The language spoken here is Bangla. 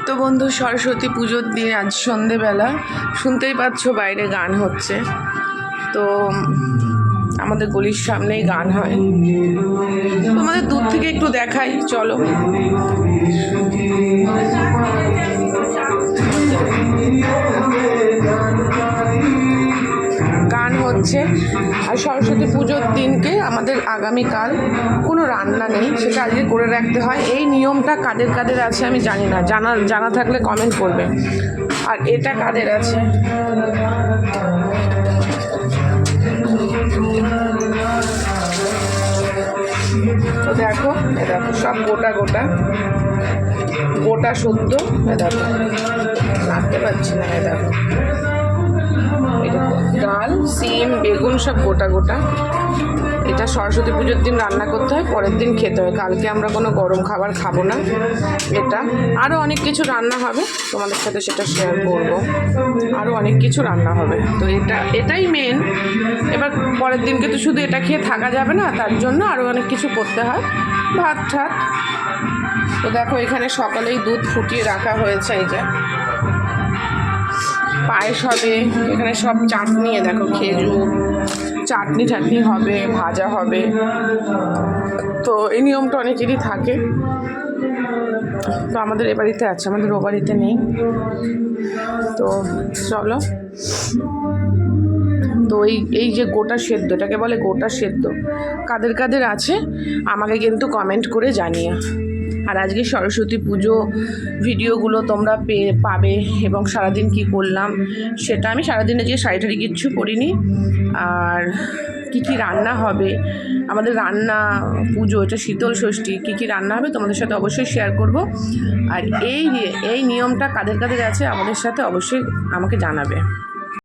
তো বন্ধু, সরস্বতী পুজোর দিন আজ সন্ধেবেলা শুনতেই পাচ্ছ বাইরে গান হচ্ছে। তো আমাদের গলির সামনেই গান হয়, তোমাদের দূর থেকে একটু দেখাই, চলো। গান হচ্ছে। আর সরস্বতী পুজোর দিনকে আমাদের আগামীকাল কোনো রান্না নেই, সেটা আজকে করে রাখতে হয়। এই নিয়মটা কাদের কাদের আছে আমি জানি না, জানা থাকলে কমেন্ট করবে। আর এটা কাদের আছে, তো দেখো সব গোটা শুদ্ধ। দেখো নাড়তে পারছি না, দেখো ডাল, সিম, বেগুন সব গোটা। এটা সরস্বতী পুজোর দিন রান্না করতে হয়, পরের দিন খেতে হয়। কালকে আমরা কোনো গরম খাবার খাবো না। এটা আরও অনেক কিছু রান্না হবে, তোমাদের সাথে সেটা শেয়ার করব। আরও অনেক কিছু রান্না হবে, তো এটাই মেন। এবার পরের দিনকে তো শুধু এটা খেয়ে থাকা যাবে না, তার জন্য আরও অনেক কিছু করতে হয়, ভাত ঠাত। তো দেখো এখানে সকালেই দুধ ফুটিয়ে রাখা হয়েছে, এই যে পায়েস হবে। এখানে সব চাটনি, দেখো খেজুর চাটনি হবে, ভাজা হবে। তো এই নিয়মটা অনেকেরই থাকে, তো আমাদের এ বাড়িতে আছে, আমাদের ও বাড়িতে নেই। তো চলো, তো এই যে গোটা সেদ্ধ, এটাকে বলে গোটা সেদ্ধ, কাদের কাদের আছে আমাকে কিন্তু কমেন্ট করে জানিও। আর আজকে সরস্বতী পুজো ভিডিওগুলো তোমরা পাবে, এবং সারাদিন কি করলাম সেটা। আমি সারাদিনে যে শাড়ি কিচ্ছু পরিনি। আর কি রান্না হবে, আমাদের রান্না পুজো, এটা শীতল ষষ্ঠী, কি রান্না হবে তোমাদের সাথে অবশ্যই শেয়ার করব। আর এই নিয়মটা কাদের কাদের আছে আমাদের সাথে অবশ্যই আমাকে জানাবে।